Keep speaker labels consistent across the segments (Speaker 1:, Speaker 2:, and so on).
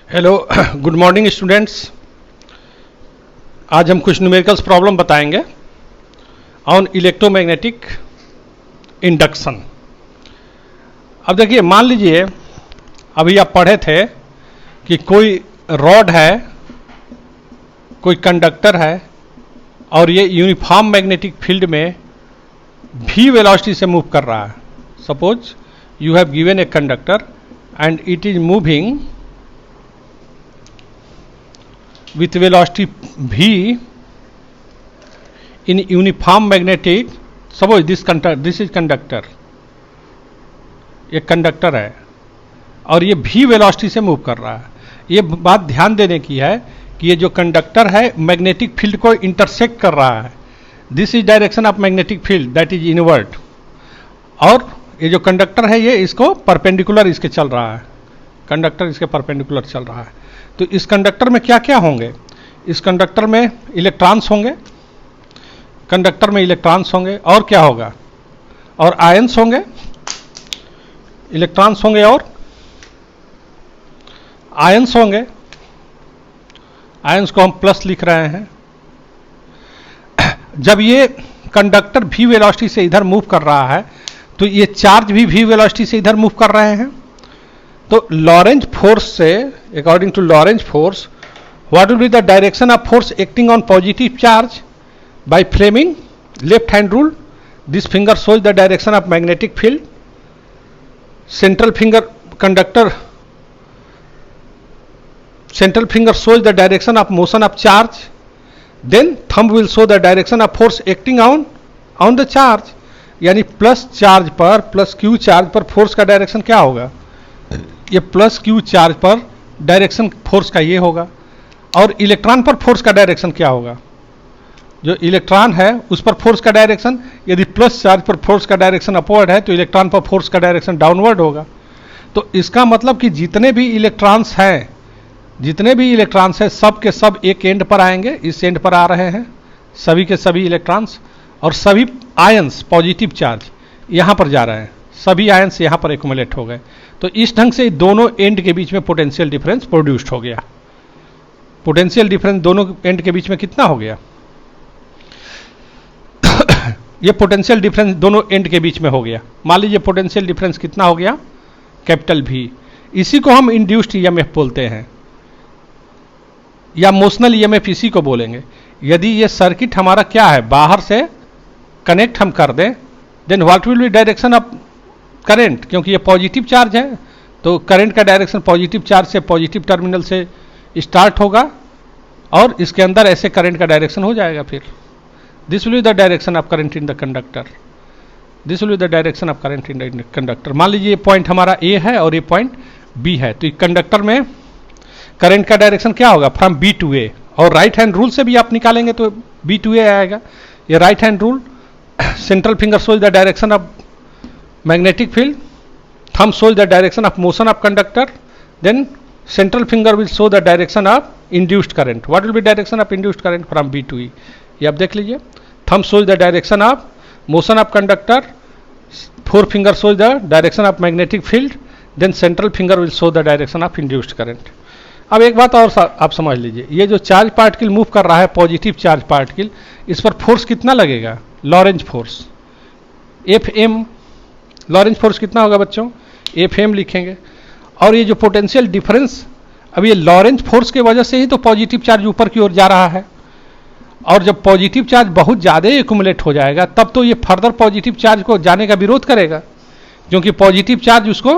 Speaker 1: Hello, good morning students. आज हम कुछ न्यूमेरिकल्स प्रॉब्लम बताएंगे ऑन इलेक्ट्रोमैग्नेटिक इंडक्शन। अब देखिए, मान लीजिए अभी आप पढ़े थे कि कोई रॉड है, कोई कंडक्टर है और ये यूनिफॉर्म मैग्नेटिक फील्ड में v वेलोसिटी से मूव कर रहा है। Suppose you have given a conductor and it is moving with velocity v in uniform magnetic, suppose this is conductor, ये कंडक्टर है और ये v वेलोसिटी से मूव कर रहा है। ये बात ध्यान देने की है कि ये जो कंडक्टर है मैग्नेटिक फील्ड को इंटरसेक्ट कर रहा है। This is direction of magnetic field, that is invert. और ये जो कंडक्टर है ये इसको परपेंडिकुलर इसके चल रहा है, कंडक्टर इसके परपेंडिकुलर चल रहा है। तो इस कंडक्टर में क्या क्या होंगे? इस कंडक्टर में इलेक्ट्रॉन्स होंगे, कंडक्टर में इलेक्ट्रॉन्स होंगे और क्या होगा? और आयंस होंगे, इलेक्ट्रॉन्स होंगे और आयंस होंगे। आयंस को हम प्लस लिख रहे हैं। जब ये कंडक्टर v वेलोसिटी से इधर मूव कर रहा है तो ये चार्ज भी v वेलोसिटी से इधर मूव कर रहे हैं। तो लॉरेंज फोर्स से, according to Lorentz force, what will be the direction of force acting on positive charge by Fleming left hand rule? This finger shows the direction of magnetic field. Central finger conductor, central finger shows the direction of motion of charge, then thumb will show the direction of force acting on the charge। यानी plus charge पर, plus Q charge पर force का direction क्या होगा? ये plus Q charge पर direction force का ये होगा। और इलेक्ट्रॉन पर फोर्स का डायरेक्शन क्या होगा? जो इलेक्ट्रॉन है उस पर फोर्स का डायरेक्शन, यदि प्लस चार्ज पर फोर्स का डायरेक्शन अपवर्ड है तो इलेक्ट्रॉन पर फोर्स का डायरेक्शन डाउनवर्ड होगा। तो इसका मतलब कि जितने भी इलेक्ट्रॉन्स हैं, सब के सब एक एंड पर आएंगे, इस एंड पर आ रहे हैं सभी के सभी इलेक्ट्रॉन्स, और सभी आयंस पॉजिटिव चार्ज यहाँ पर जा रहे हैं, सभी आयंस यहाँ पर एक्युमुलेट हो गए। तो इस ढंग से दोनों एंड के बीच में पोटेंशियल डिफरेंस प्रोड्यूस्ड हो गया। पोटेंशियल डिफरेंस दोनों एंड के बीच में कितना हो गया? ये पोटेंशियल डिफरेंस दोनों एंड के बीच में हो गया। मान लीजिए पोटेंशियल डिफरेंस कितना हो गया? Capital V। इसी को हम इंड्यूस्ड ईएमएफ बोलते हैं या मोशनल ईएमएफ इसी को बोलेंगे। यदि ये सर्किट हमारा क्या है, बाहर से कनेक्ट हम कर दें, then what will be direction of current? क्योंकि ये पॉजिटिव चार्ज है तो करंट का डायरेक्शन पॉजिटिव चार्ज से, पॉजिटिव टर्मिनल से स्टार्ट होगा और इसके अंदर ऐसे करंट का डायरेक्शन हो जाएगा। फिर this will be the direction of current in the conductor, this will be the direction of current in the conductor. मान लीजिए ये पॉइंट हमारा A है और ये पॉइंट B है, तो कंडक्टर में करंट का डायरेक्शन क्या होगा? From B to A। और राइट हैंड रूल से भी आप निकालेंगे तो B टू A आएगा। ये right hand rule, central finger shows the direction of magnetic field, thumb shows the direction of motion of conductor, then central finger will show the direction of induced current। what will be direction of induced current from B to E? ये आप देख लीजिए। thumb shows the direction of motion of conductor, four finger shows the direction of magnetic field, then central finger will show the direction of induced current। अब एक बात और आप समझ लीजिए, ये जो चार्ज पार्टिकल मूव कर रहा है, पॉजिटिव चार्ज पार्टिकल, इस पर फोर्स कितना लगेगा? Lorentz force Fm। Lorentz force कितना होगा बच्चों? Fm लिखेंगे। और ये जो पोटेंशियल डिफरेंस, अब ये लॉरेंज फोर्स की वजह से ही तो पॉजिटिव चार्ज ऊपर की ओर जा रहा है। और जब पॉजिटिव चार्ज बहुत ज़्यादा एक्युमुलेट हो जाएगा तब तो ये फर्दर पॉजिटिव चार्ज को जाने का विरोध करेगा, क्योंकि पॉजिटिव चार्ज उसको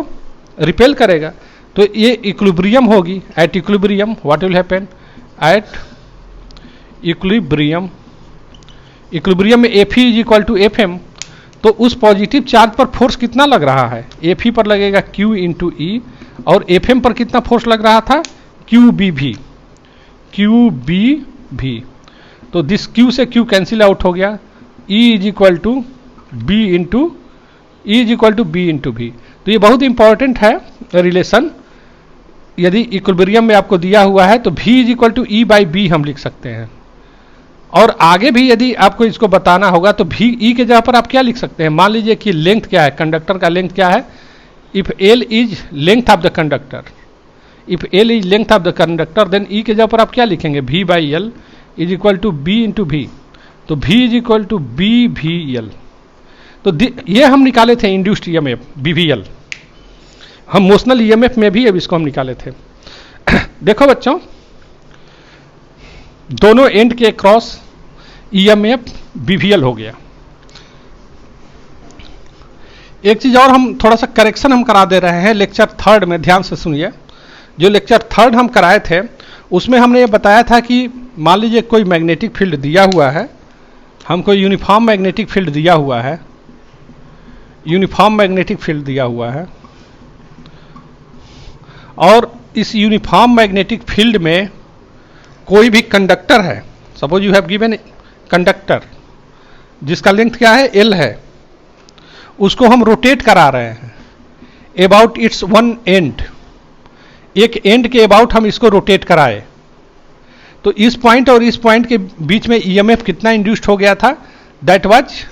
Speaker 1: रिपेल करेगा। तो ये इक्विलिब्रियम होगी। At equilibrium what will happen? At equilibrium, equilibrium में Fe is equal to Fm। तो उस पॉजिटिव चार्ज पर फोर्स कितना लग रहा है? Fe पर लगेगा Q इंटू E, और Fm पर कितना फोर्स लग रहा था? QBV, QBV। तो दिस Q से Q कैंसिल आउट हो गया। E is equal to B into V। तो ये बहुत इंपॉर्टेंट है रिलेशन। यदि इक्विलिब्रियम में आपको दिया हुआ है तो V is equal to E by B हम लिख सकते हैं। और आगे भी यदि आपको इसको बताना होगा तो भी E के जगह पर आप क्या लिख सकते हैं? मान लीजिए कि लेंथ क्या है, कंडक्टर का लेंथ क्या है? If L is length of the conductor, if L is length of the conductor then E के जगह पर आप क्या लिखेंगे, V by L is equal to B into V, तो V is equal to B V L. तो ये हम निकाले थे इंड्यूस्ड ईएमएफ BVL, हम मोशनल ईएमएफ में भी अब इसको हम निकाले थे। देखो बच्चों, दोनों एंड के क्रॉस ईएमएफ BVL हो गया। एक चीज और हम थोड़ा सा करेक्शन हम करा दे रहे हैं लेक्चर 3 में, ध्यान से सुनिए। जो लेक्चर 3 हम कराए थे उसमें हमने ये बताया था कि मान लीजिए कोई मैग्नेटिक फील्ड दिया हुआ है, हमको यूनिफॉर्म मैग्नेटिक फील्ड दिया हुआ है, यूनिफॉर्म मैग्नेटिक फील्ड दिया हुआ है, और इस यूनिफॉर्म मैग्नेटिक फील्ड में कोई भी कंडक्टर है, suppose you have given conductor जिसका लेंथ क्या है, L है, उसको हम रोटेट करा रहे हैं अबाउट इट्स वन एंड, एक एंड के अबाउट हम इसको रोटेट कराए, तो इस पॉइंट और इस पॉइंट के बीच में ईएमएफ कितना इंड्यूस्ड हो गया था, that was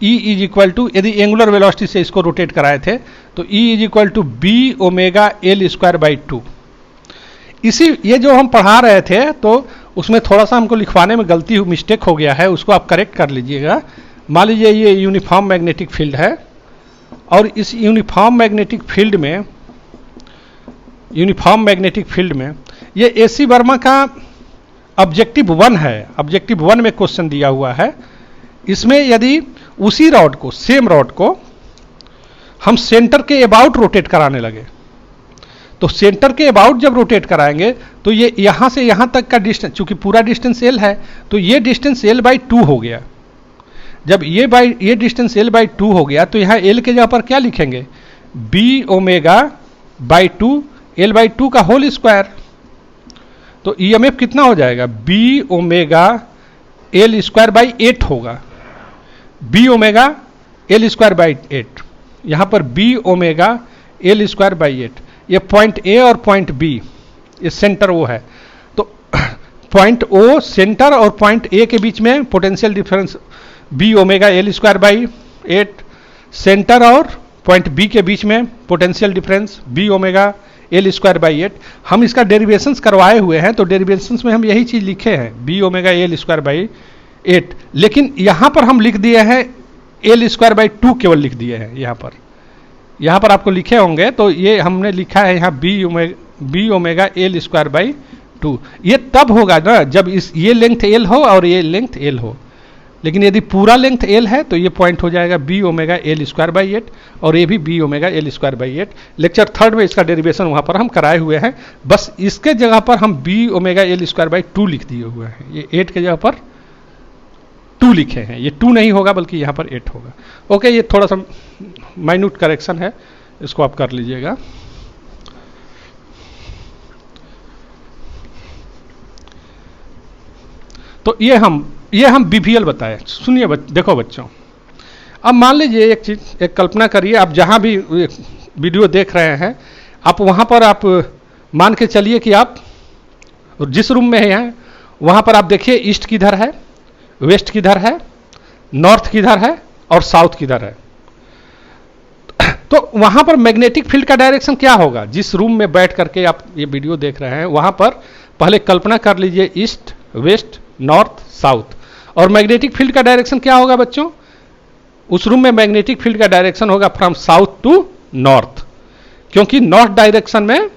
Speaker 1: E is equal to, यदि एंगुलर वेलोसिटी से इसको रोटेट कराए थे तो E is equal to B omega L square by 2। इसी ये जो हम पढ़ा रहे थे तो उसमें थोड़ा सा हमको लिखवाने में गलती मिस्टेक हो गया है, उसको आप करेक्ट कर लीजिएगा। मान लीजिए ये यूनिफॉर्म मैग्नेटिक फील्ड है और इस यूनिफॉर्म मैग्नेटिक फील्ड में ये AC वर्मा का ऑब्जेक्टिव 1 है, ऑब्जेक्टिव 1 में क्वेश्चन दिया हुआ है। इसमें यदि उसी रॉड को, सेम रॉड को हम सेंटर के अबाउट रोटेट कराने लगे, तो सेंटर के अबाउट जब रोटेट कराएंगे तो ये यहां से यहां तक का डिस्टेंस, चूंकि पूरा डिस्टेंस L है तो ये डिस्टेंस L बाई 2 हो गया। जब ये डिस्टेंस L बाई 2 हो गया तो यहां L के जगह पर क्या लिखेंगे, B omega by 2 L by 2 का होल स्क्वायर। तो ईएमएफ कितना हो जाएगा, B omega L square by 8 होगा, B omega L square by 8, यहां पर B omega L square by 8। ये पॉइंट A और पॉइंट B, ये सेंटर O है, तो पॉइंट O सेंटर और पॉइंट A के बीच में potential difference B omega L square by 8, centre और पॉइंट B के बीच में potential difference B omega L square by 8। हम इसका डेरिवेशंस करवाए हुए हैं, तो डेरिवेशंस में हम यही चीज लिखे हैं B omega L square by 8, लेकिन यहां पर हम लिख दिए हैं L स्क्वायर बाई 2 केवल लिख दिए हैं। यहां पर आपको लिखे होंगे, तो ये हमने लिखा है यहाँ B omega L square by 2। ये तब होगा ना जब ये लेंथ L हो और ये लेंथ L हो, लेकिन यदि पूरा लेंथ L है तो ये पॉइंट हो जाएगा B omega L square by 8 और ये भी B omega L square by 8। Lecture 3 में इसका डेरिवेशन वहां पर हम कराए हुए हैं, बस इसके जगह पर हम B omega L square by 2 लिख दिए हुए हैं। ये 8 के जगह पर 2 लिखे हैं, ये 2 नहीं होगा बल्कि यहां पर 8 होगा। ओके, ये थोड़ा सा माइन्यूट करेक्शन है, इसको आप कर लीजिएगा। तो ये हम BVL बताए। सुनिए देखो बच्चों, अब मान लीजिए एक कल्पना करिए, आप जहां भी वीडियो देख रहे हैं, आप वहां पर आप मान के चलिए कि आप जिस रूम में हैं वहां पर आप देखिए ईस्ट किधर है, वेस्ट किधर है, नॉर्थ किधर है और साउथ किधर है। तो वहां पर मैग्नेटिक फील्ड का डायरेक्शन क्या होगा, जिस रूम में बैठ करके आप ये वीडियो देख रहे हैं वहां पर पहले कल्पना कर लीजिए ईस्ट, वेस्ट, नॉर्थ, साउथ, और मैग्नेटिक फील्ड का डायरेक्शन क्या होगा बच्चों, उस रूम में मैग्नेटिक फील्ड का डायरेक्शन होगा फ्रॉम साउथ टू नॉर्थ, क्योंकि नॉर्थ डायरेक्शन में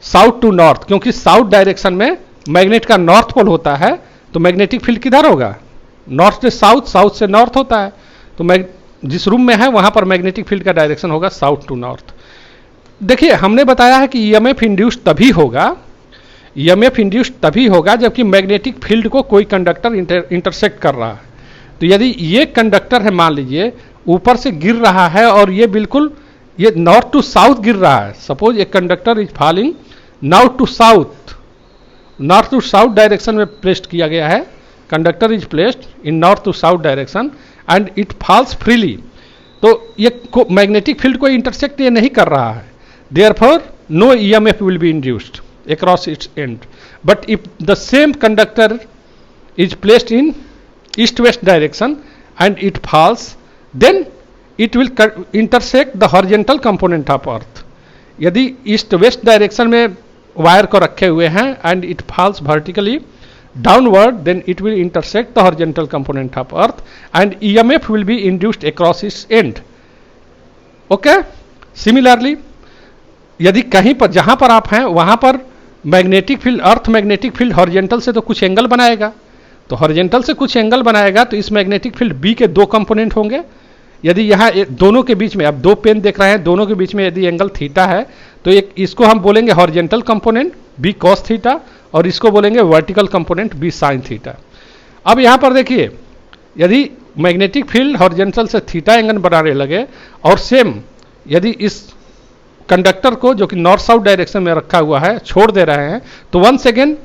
Speaker 1: साउथ टू नॉर्थ, क्योंकि साउथ डायरेक्शन में मैग्नेट का नॉर्थ पोल होता है, तो मैग्नेटिक फील्ड किधर होगा, नॉर्थ से साउथ, साउथ से नॉर्थ होता है। तो जिस रूम में है वहां पर मैग्नेटिक फील्ड का डायरेक्शन होगा साउथ टू नॉर्थ। देखिए हमने बताया है कि ईएमएफ इंड्यूस्ड तभी होगा, ईएमएफ इंड्यूस्ड तभी होगा जबकि मैग्नेटिक फील्ड को कोई कंडक्टर इंटरसेक्ट कर रहा है। तो यदि ये कंडक्टर है, मान लीजिए ऊपर से गिर रहा है और ये बिल्कुल ये नॉर्थ टू साउथ गिर रहा है, suppose a conductor is falling north to south, north to south direction में प्लेस्ड किया गया है, conductor is placed in north to south direction and it falls freely. तो ये मैग्नेटिक फील्ड को इंटरसेक्ट ये नहीं कर रहा है, therefore no EMF will be induced across its end. But if the same conductor is placed in east-west direction and it falls, then it will intersect the horizontal component of earth. यदि east west direction में wire को रखे हुए हैं and it falls vertically downward, then it will intersect the horizontal component of earth and EMF will be induced across its end. Okay, similarly यदि कहीं पर जहां पर आप हैं वहां पर magnetic field, earth magnetic field horizontal से तो कुछ एंगल बनाएगा, तो हॉरिजॉन्टल से कुछ एंगल बनाएगा तो इस मैग्नेटिक फील्ड बी के दो कंपोनेंट होंगे। यदि यहाँ दोनों के बीच में, आप दो पेन देख रहे हैं, दोनों के बीच में यदि एंगल थीटा है तो एक इसको हम बोलेंगे horizontal component B cos theta और इसको बोलेंगे vertical component B sine theta. अब यहाँ पर देखिए, यदि मैग्नेटिक फील्ड हॉरिजॉन्टल से थीटा एंगल बनाने लगे और सेम यदि इस कंडक्टर को जो कि नॉर्थ साउथ डायरेक्शन में रखा हुआ है छोड़ दे रहे हैं, तो once again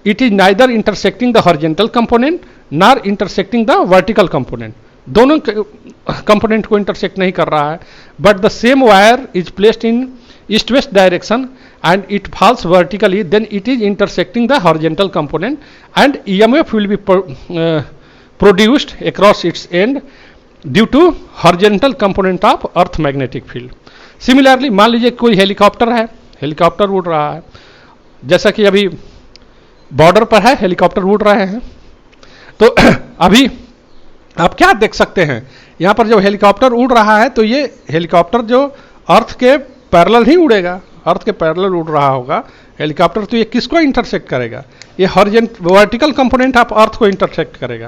Speaker 1: it is neither intersecting the horizontal component nor intersecting the vertical component, दोनों कंपोनेंट को इंटरसेक्ट नहीं कर रहा है, but the same wire is placed in east west direction and it falls vertically, then it is intersecting the horizontal component and EMF will be produced across its end due to horizontal component of earth magnetic field. Similarly, मान लीजिए कोई helicopter है, helicopter उड़ रहा है, जैसा कि अभी बॉर्डर पर है, हेलीकॉप्टर उड़ रहे हैं, तो अभी आप क्या देख सकते हैं, यहाँ पर जो हेलीकॉप्टर उड़ रहा है तो ये हेलीकॉप्टर जो अर्थ के पैरेलल ही उड़ेगा, अर्थ के पैरेलल उड़ रहा होगा हेलीकॉप्टर, तो ये किसको इंटरसेक्ट करेगा, ये वर्टिकल कंपोनेंट ऑफ अर्थ को इंटरसेक्ट करेगा।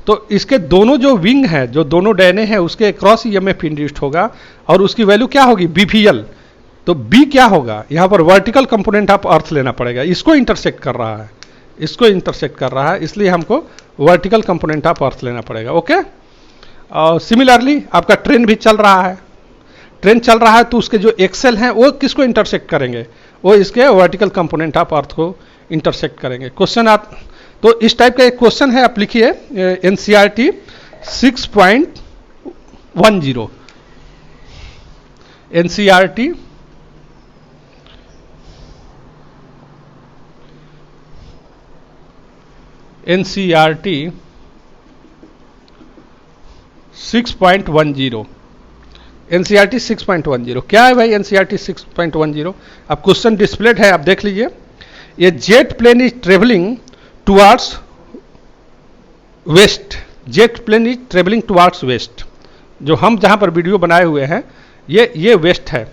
Speaker 1: तो इसके दोनों जो विंग है, जो दोनों डैने हैं, उसके क्रॉस ईएमएफ इंड्यूस्ड होगा और उसकी वैल्यू क्या होगी, बीवीएल। तो बी क्या होगा, यहाँ पर वर्टिकल कंपोनेंट ऑफ अर्थ लेना पड़ेगा, इसको इंटरसेक्ट कर रहा है, इसको इंटरसेक्ट कर रहा है, इसलिए हमको वर्टिकल कंपोनेंट ऑफ अर्थ लेना पड़ेगा। ओके, और सिमिलरली आपका ट्रेन भी चल रहा है, ट्रेन चल रहा है तो उसके जो एक्सेल हैं वो किसको इंटरसेक्ट करेंगे, वो इसके वर्टिकल कंपोनेंट ऑफ अर्थ को इंटरसेक्ट करेंगे। क्वेश्चन आप तो इस टाइप का एक क्वेश्चन है, आप लिखिए एनसीईआरटी 6.10, एनसीईआरटी 6.10, एनसीईआरटी 6.10 क्या है भाई, एनसीईआरटी 6.10 अब क्वेश्चन डिस्प्लेड है, आप देख लीजिए। ये jet plane is travelling towards west, jet plane is travelling towards west, जो हम जहां पर वीडियो बनाए हुए हैं ये वेस्ट है,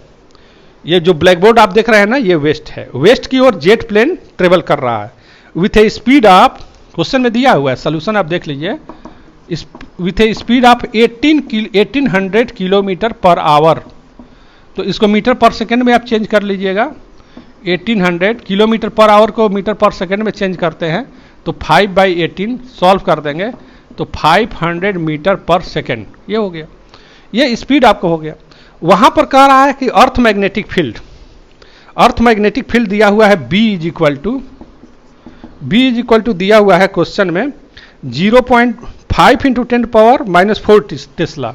Speaker 1: ये जो ब्लैक बोर्ड आप देख रहे हैं ना ये वेस्ट है, वेस्ट की ओर जेट प्लेन ट्रेवल कर रहा है with a speed of, question में दिया हुआ है, सोल्यूशन आप देख लीजिए, with a speed of 1800 kilometre per hour. तो इसको मीटर पर सेकेंड में आप चेंज कर लीजिएगा, 1800 किलोमीटर पर आवर को मीटर पर सेकेंड में चेंज करते हैं तो 5/18 सॉल्व कर देंगे तो 500 मीटर पर सेकेंड, ये हो गया, ये स्पीड आपको हो गया। वहां पर कह रहा है कि अर्थ magnetic field, earth magnetic field दिया हुआ है B इज इक्वल टू दिया हुआ है क्वेश्चन में 0.5 × 10⁻⁻4 Tesla,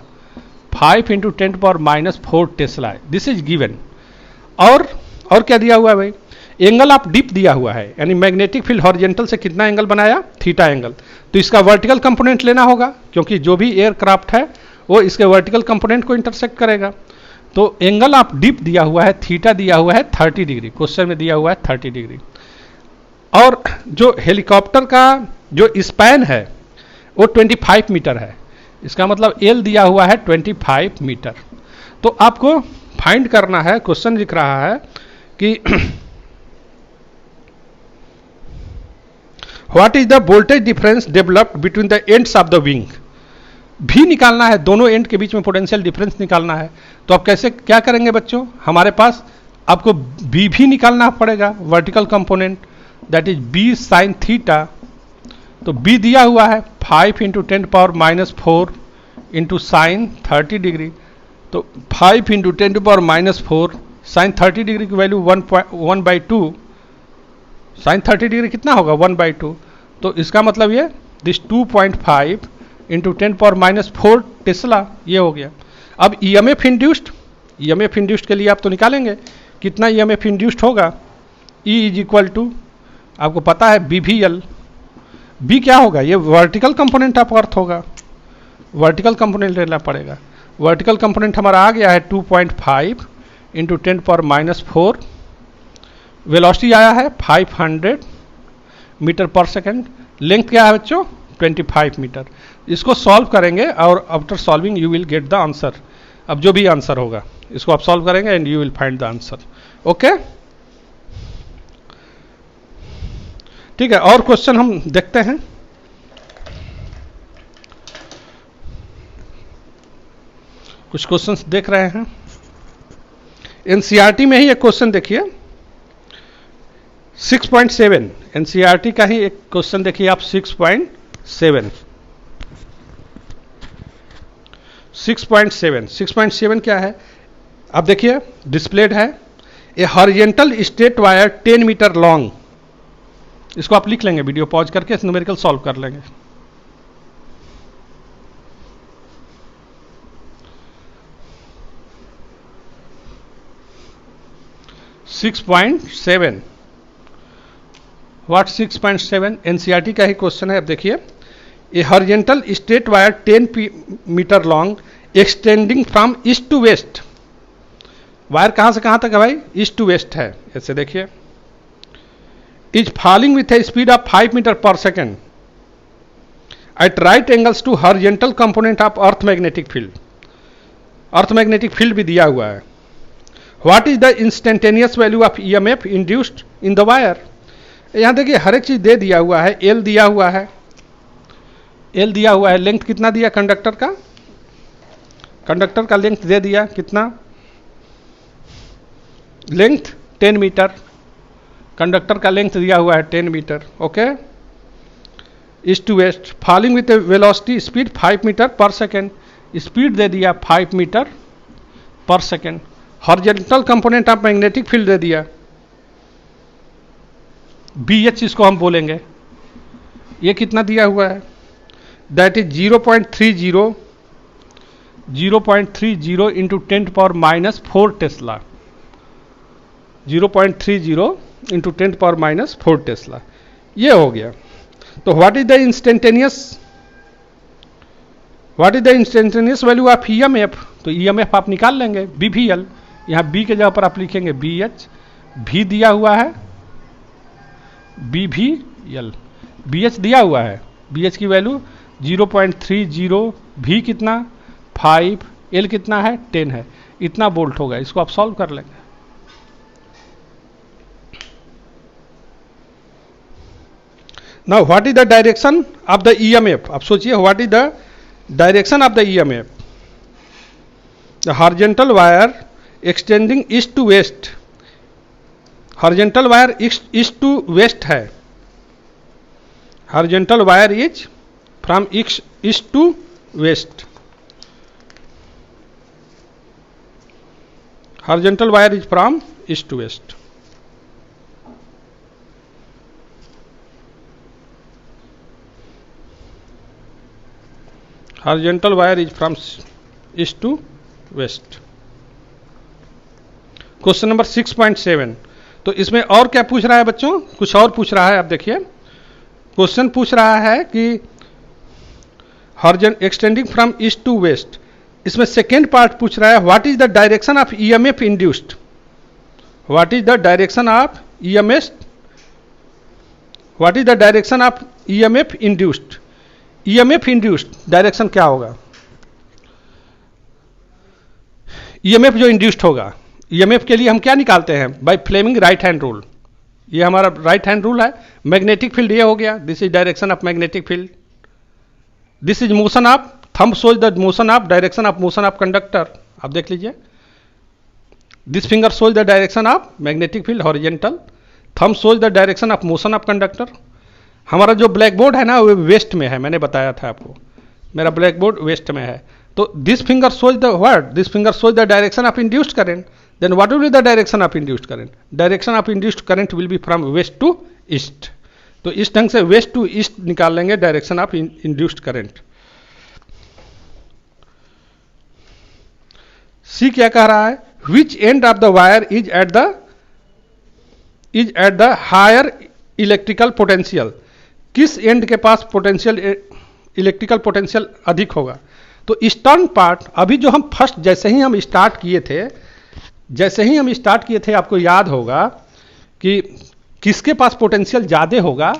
Speaker 1: 5 × 10⁻⁻4 Tesla, this is given. और क्या दिया हुआ है भाई, एंगल ऑफ डिप दिया हुआ है, यानी मैग्नेटिक फील्ड हॉरिजॉन्टल से कितना एंगल बनाया, थीटा एंगल, तो इसका वर्टिकल कंपोनेंट लेना होगा क्योंकि जो भी एयरक्राफ्ट है वो इसके वर्टिकल कंपोनेंट को इंटरसेक्ट करेगा। तो एंगल ऑफ डिप दिया हुआ है, थीटा दिया हुआ है 30 डिग्री, क्वेश्चन में दिया हुआ है 30 डिग्री। और जो हेलीकॉप्टर का जो स्पैन है वो 25 मीटर है, इसका मतलब एल दिया हुआ है 25 मीटर। तो आपको फाइंड करना है, क्वेश्चन लिख रहा है कि what is the voltage difference developed between the ends of the wing, भी निकालना है, दोनों एंड के बीच में पोटेंशियल डिफरेंस निकालना है। तो आप कैसे क्या करेंगे बच्चों, हमारे पास आपको बी भी निकालना पड़ेगा, vertical component, that is B sine theta. तो बी दिया हुआ है 5 × 10⁻⁻4 इंटू साइन 30 डिग्री, तो 5 × 10⁻⁻4 साइन 30 डिग्री की वैल्यू 1/2, साइन 30 डिग्री कितना होगा 1/2, तो इसका मतलब ये दिस 2.5 × 10⁻⁻4 टेस्ला, ये हो गया। अब ईएमएफ इंड्यूस्ड, ईएमएफ इंड्यूस्ड के लिए आप तो निकालेंगे कितना ईएमएफ इंड्यूस्ड होगा, ई इज इक्वल टू आपको पता है BVL, बी क्या होगा, ये वर्टिकल कंपोनेंट ऑफ अर्थ होगा, वर्टिकल कंपोनेंट लेना पड़ेगा, वर्टिकल कंपोनेंट हमारा आ गया है 2.5 इंटू 10⁻⁴। वेलोसिटी आया है 500 मीटर पर सेकेंड। लेंथ क्या है बच्चों? 25 मीटर। इसको सॉल्व करेंगे और after solving you will get the answer. अब जो भी आंसर होगा इसको आप सॉल्व करेंगे and you will find the answer. Okay, ठीक है। और क्वेश्चन हम देखते हैं। कुछ क्वेश्चंस देख रहे हैं। एनसीईआरटी में ही एक क्वेश्चन देखिए 6.7, एनसीईआरटी का ही एक क्वेश्चन देखिए आप 6.7। 6.7 क्या है? आप देखिए डिस्प्लेड है a horizontal straight wire 10 metre long. इसको आप लिख लेंगे, वीडियो पॉज करके न्यूमेरिकल सॉल्व कर लेंगे। 6.7 व्हाट 6.7 एनसीईआरटी का ही क्वेश्चन है। अब देखिए a horizontal straight wire 10 metre long extending from east to west. Wire कहां से कहां तक है भाई? ईस्ट टू वेस्ट है। ऐसे देखिए is falling with a speed of 5 metre per second at right angles to horizontal component of earth magnetic field. Earth magnetic field भी दिया हुआ है। What is the instantaneous value of EMF induced in the wire. यहां देखिए हर एक चीज दे दिया हुआ है। एल दिया हुआ है, एल दिया हुआ है। लेंथ कितना दिया कंडक्टर का? कंडक्टर का लेंथ दे दिया कितना? Length 10 metre. कंडक्टर का लेंथ दिया हुआ है 10 metre. Okay, east to west, falling with velocity speed 5 metre per second. Speed दे दिया 5 metre per second. Horizontal component of magnetic field दे दिया BH, इसको हम बोलेंगे। ये कितना दिया हुआ है? That is 0.30 into 10⁻⁴ Tesla. 0.30 into 10⁻⁴ Tesla. ये हो गया। तो what is the instantaneous value of EMF? तो ईएमएफ आप निकाल लेंगे BVL। यहां B के जगह पर आप लिखेंगे BH। V दिया हुआ है BVL, BH दिया हुआ है। BH की वैल्यू 0.30, V कितना 5, L कितना है 10 है। इतना बोल्ट होगा। इसको आप सॉल्व कर लेंगे। Now what is the direction of the EMF? आप सोचिए what is the direction of the EMF. The horizontal wire extending east to west. Horizontal wire east to west है। Horizontal wire is from east to west. Horizontal wire is from east to west. Horizontal wire is from east to west. Question number 6.7। तो इसमें और क्या पूछ रहा है बच्चों? कुछ और पूछ रहा है। आप देखिए क्वेश्चन पूछ रहा है कि horizontal extending from east to west. इसमें सेकेंड पार्ट पूछ रहा है what is the direction of EMF induced. What is the direction of EMF? What is the direction of EMF induced? EMF induced direction क्या होगा? EMF जो induced होगा, EMF के लिए हम क्या निकालते हैं? By Fleming right hand rule. ये हमारा राइट हैंड रूल है। मैग्नेटिक फील्ड ये हो गया, this is direction of magnetic field. This is motion of, thumb shows the motion of, direction of motion of conductor. आप देख लीजिए, this finger shows the direction of magnetic field horizontal, thumb shows the direction of motion of conductor. हमारा जो black board है ना वो waste में है, मैंने बताया था आपको, मेरा ब्लैक बोर्ड वेस्ट में है। तो this finger shows the what? This finger shows the direction of induced current. Then what will be the direction of induced current? Direction of induced current will be from west to east. तो इस ढंग से west to east निकाल लेंगे direction of induced current। C क्या कह रहा है? Which end of the wire is at the higher electrical potential? किस एंड के पास पोटेंशियल इलेक्ट्रिकल पोटेंशियल अधिक होगा? तो ईस्टर्न पार्ट, अभी जो हम फर्स्ट जैसे ही हम स्टार्ट किए थे जैसे ही हम स्टार्ट किए थे, आपको याद होगा कि किसके पास पोटेंशियल ज़्यादा होगा,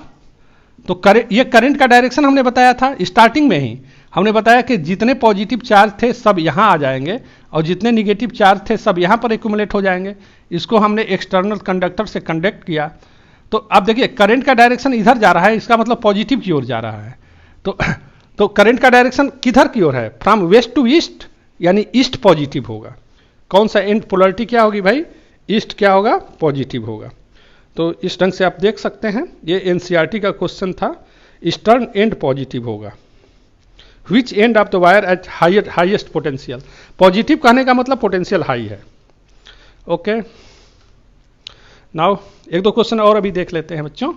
Speaker 1: तो ये करंट का डायरेक्शन हमने बताया था स्टार्टिंग में ही। हमने बताया कि जितने पॉजिटिव चार्ज थे सब यहाँ आ जाएंगे और जितने निगेटिव चार्ज थे सब यहाँ पर एक्यूमुलेट हो जाएंगे। इसको हमने एक्सटर्नल कंडक्टर से कंडक्ट किया। तो अब देखिए करंट का डायरेक्शन इधर जा रहा है, इसका मतलब पॉजिटिव की ओर जा रहा है। तो करंट का डायरेक्शन किधर की ओर है? फ्रॉम वेस्ट टू ईस्ट, यानी ईस्ट पॉजिटिव होगा। कौन सा एंड पोलरिटी क्या होगी भाई? ईस्ट क्या होगा? पॉजिटिव होगा। तो इस ढंग से आप देख सकते हैं, ये एनसीईआरटी का क्वेश्चन था। ईस्टर्न एंड पॉजिटिव होगा। Which end of the wire at highest potential? Positive कहने का मतलब पोटेंशियल हाई है। ओके, नाउ एक दो क्वेश्चन और अभी देख लेते हैं बच्चों।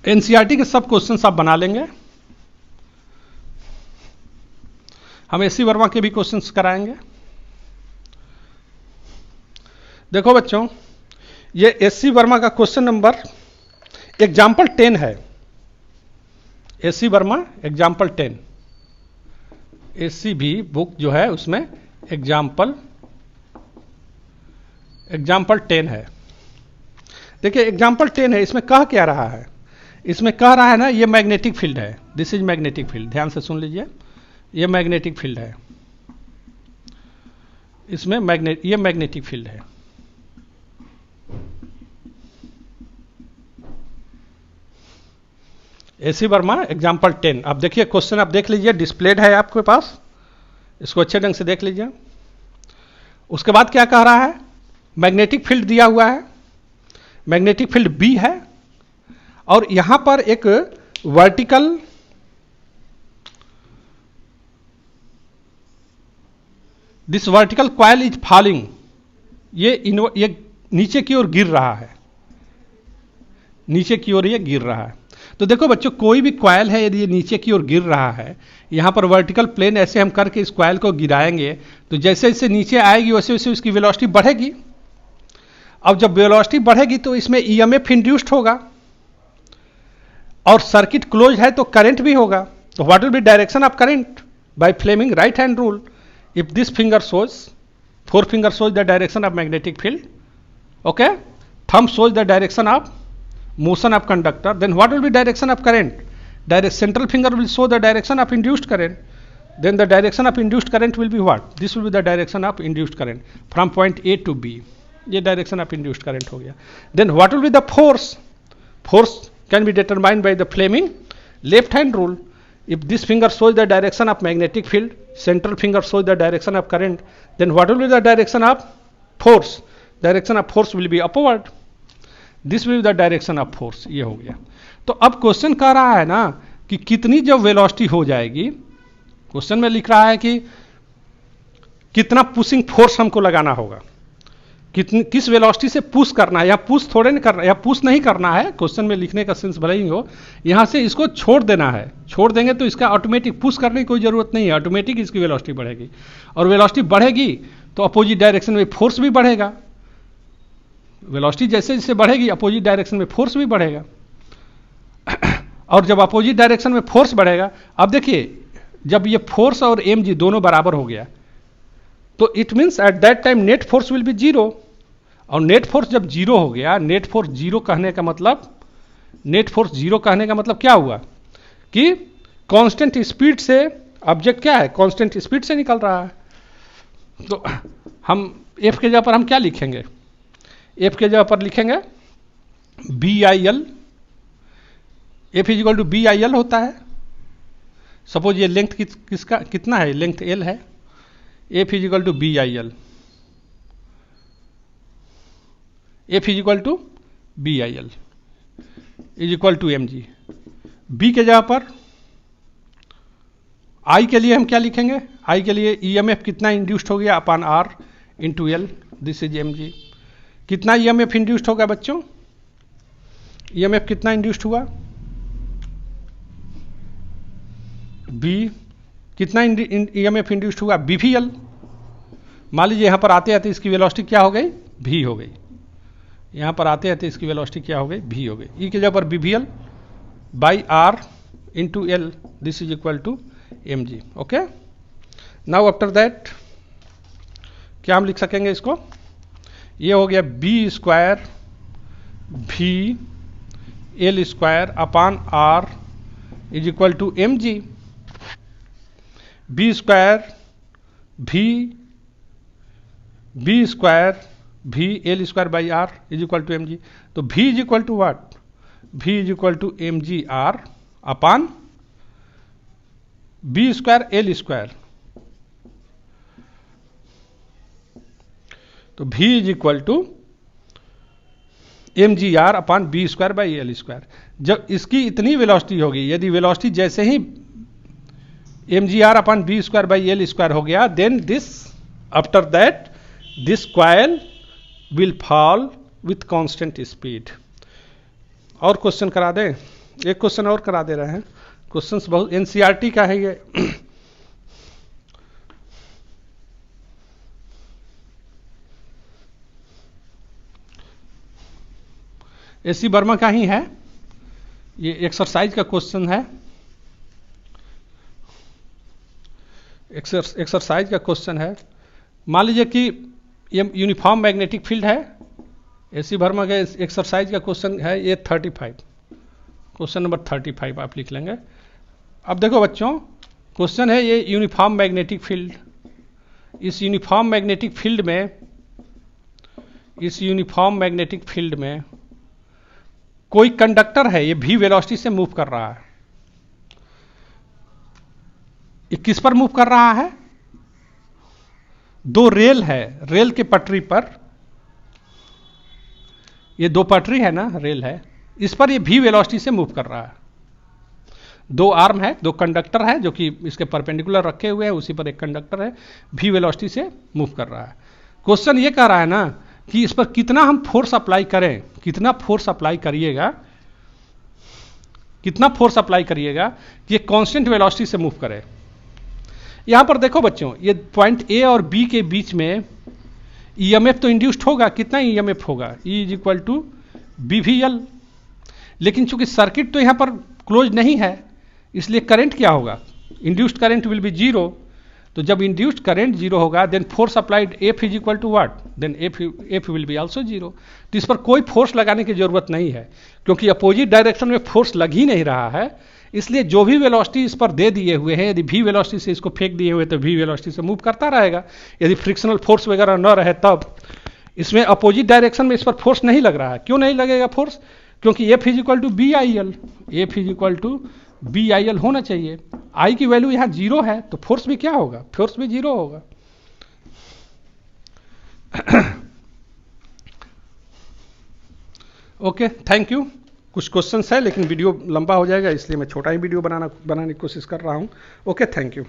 Speaker 1: एनसीईआरटी के सब क्वेश्चन आप बना लेंगे। हम एससी वर्मा के भी क्वेश्चंस कराएंगे। देखो बच्चों, ये एससी वर्मा का क्वेश्चन नंबर एग्जाम्पल 10 है। एससी वर्मा एग्जाम्पल 10, एससी भी बुक जो है उसमें एग्जाम्पल 10 है। देखिए एग्जाम्पल 10 है, इसमें कह क्या रहा है? इसमें कह रहा है ना, ये मैग्नेटिक फील्ड है। दिस इज मैग्नेटिक फील्ड, ध्यान से सुन लीजिए। ये मैग्नेटिक फील्ड है, इसमें ये मैग्नेटिक फील्ड है। AC Verma example 10। अब देखिए क्वेश्चन आप देख लीजिए, डिस्प्लेड है आपके पास, इसको अच्छे ढंग से देख लीजिए। उसके बाद क्या कह रहा है? मैग्नेटिक फील्ड दिया हुआ है, मैग्नेटिक फील्ड बी है, और यहां पर एक vertical this vertical coil is falling, ये नीचे की ओर गिर रहा है, नीचे की ओर ये गिर रहा है। तो देखो बच्चों, कोई भी कॉइल है यदि ये नीचे की ओर गिर रहा है, यहां पर वर्टिकल प्लेन ऐसे हम करके इस कॉइल को गिराएंगे, तो जैसे जैसे नीचे आएगी वैसे वैसे उसकी वेलोसिटी बढ़ेगी। अब जब वेलोसिटी बढ़ेगी तो इसमें ईएमएफ इंड्यूस्ड होगा, और सर्किट क्लोज है तो करंट भी होगा। तो what will be direction of current? By Fleming right hand rule, if this finger shows, forefinger shows the direction of magnetic field, okay, thumb shows the direction of motion of conductor, then what will be direction of current? Central finger will show the direction of induced current, then the direction of induced current will be what? This will be the direction of induced current from point A to B. ये direction of induced current हो गया। Then what will be the force? Force can be determined by the Fleming left hand rule. If this finger shows the direction of magnetic field, central finger shows the direction of current, then what will be the direction of force? Direction of force will be upward. This will be the direction of force. ये हो गया। तो अब question कह रहा है ना कि कितनी जब वेलोसिटी हो जाएगी, क्वेश्चन में लिख रहा है कि कितना पुशिंग फोर्स हमको लगाना होगा, किस वेलोसिटी से पुश करना है। या पुश थोड़े नहीं करना, या पुश नहीं करना है, क्वेश्चन में लिखने का सेंस भले ही हो, यहां से इसको छोड़ देना है। छोड़ देंगे तो इसका ऑटोमेटिक पुश करने की कोई जरूरत नहीं है, ऑटोमेटिक इसकी वेलोसिटी बढ़ेगी, और वेलोसिटी बढ़ेगी तो अपोजिट डायरेक्शन में फोर्स भी बढ़ेगा। वेलोसिटी जैसे जैसे बढ़ेगी अपोजिट डायरेक्शन में फोर्स भी बढ़ेगा, और जब अपोजिट डायरेक्शन में फोर्स बढ़ेगा, अब देखिए जब ये फोर्स और mg दोनों बराबर हो गया, तो it means at that time net force will be zero. और नेट फोर्स जब जीरो हो गया, नेट फोर्स जीरो कहने का मतलब, नेट फोर्स जीरो कहने का मतलब क्या हुआ कि कांस्टेंट स्पीड से ऑब्जेक्ट क्या है, कांस्टेंट स्पीड से निकल रहा है। तो हम एफ के जगह पर हम क्या लिखेंगे? एफ के जगह पर लिखेंगे B I L. F is equal to B I L होता है। सपोज ये लेंथ किसका कितना है, लेंथ एल है, F is equal to B I L, F is equal to B I L is equal to M G. B के जगह पर आई के लिए हम क्या लिखेंगे? आई के लिए ईएमएफ कितना इंड्यूस्ड हो गया upon R into L, this is M G. कितना ईएमएफ इंड्यूस्ड होगा बच्चों? ईएमएफ कितना इंड्यूस्ड हुआ? बी कितना ईएमएफ इंड्यूस्ड हुआ? B V L. मान लीजिए यहां पर आते आते इसकी वेलोसिटी क्या हो गई? भी हो गई। यहां पर आते आते इसकी वेलोसिटी क्या हो गई? भी हो गई। ई के जगह पर B V L by R into L, this is equal to M G. Okay, now after that क्या हम लिख सकेंगे इसको, ये हो गया B square V L square upon R is equal to M G. B square V L square by R is equal to M G. तो V is equal to what, V is equal to M G R upon B square L square. तो V is equal to M G R upon B square by L square. जब इसकी इतनी velocity होगी, यदि velocity जैसे ही M G R upon B square by L square हो गया, then this after that this coil will fall with constant speed. और क्वेश्चन करा दें, एक क्वेश्चन और करा दे रहे हैं। क्वेश्चंस बहुत एनसीईआरटी का है ये। एसी वर्मा का ही है, ये एक्सरसाइज का क्वेश्चन है। एक्सरसाइज का क्वेश्चन है। मान लीजिए कि ये यूनिफॉर्म मैग्नेटिक फील्ड है। एसी वर्मा का एक्सरसाइज का क्वेश्चन है ये 35, क्वेश्चन नंबर 35 आप लिख लेंगे। अब देखो बच्चों, क्वेश्चन है ये यूनिफॉर्म मैग्नेटिक फील्ड। इस यूनिफॉर्म मैग्नेटिक फील्ड में कोई कंडक्टर है, ये भी वेलोसिटी से मूव कर रहा है। ये किस पर मूव कर रहा है? दो रेल है, रेल के पटरी पर, ये दो पटरी है ना, रेल है, इस पर ये भी वेलोसिटी से मूव कर रहा है। दो आर्म है, दो कंडक्टर है जो कि इसके परपेंडिकुलर रखे हुए हैं, उसी पर एक कंडक्टर है, भी वेलोसिटी से मूव कर रहा है। क्वेश्चन ये कह रहा है ना कि इस पर कितना हम फोर्स अप्लाई करें, कितना फोर्स अप्लाई करिएगा कि ये कांस्टेंट वेलोसिटी से मूव करे। यहां पर देखो बच्चों, ये पॉइंट ए और बी के बीच में ईएमएफ तो इंड्यूस्ड होगा। कितना ईएमएफ होगा? E is equal to B V L. लेकिन चूंकि सर्किट तो यहां पर क्लोज नहीं है, इसलिए करंट क्या होगा? Induced current will be zero. तो जब इंड्यूस्ड करंट जीरो होगा, then force applied F is equal to what, then F will be also zero. तो इस पर कोई फोर्स लगाने की जरूरत नहीं है, क्योंकि अपोजिट डायरेक्शन में फोर्स लग ही नहीं रहा है। इसलिए जो भी वेलोसिटी इस पर दे दिए हुए हैं, यदि भी वेलोसिटी से इसको फेंक दिए हुए तो भी वेलोसिटी से मूव करता रहेगा। यदि फ्रिक्शनल फोर्स वगैरह न रहे तब इसमें अपोजिट डायरेक्शन में इस पर फोर्स नहीं लग रहा है। क्यों नहीं लगेगा फोर्स? क्योंकि F is equal to B I L, F is equal to B I L होना चाहिए। आई की वैल्यू यहां जीरो है, तो फोर्स भी क्या होगा? फोर्स भी जीरो होगा। Okay, thank you. कुछ क्वेश्चंस है लेकिन वीडियो लंबा हो जाएगा, इसलिए मैं छोटा ही वीडियो बनाने की कोशिश कर रहा हूं। Okay, thank you.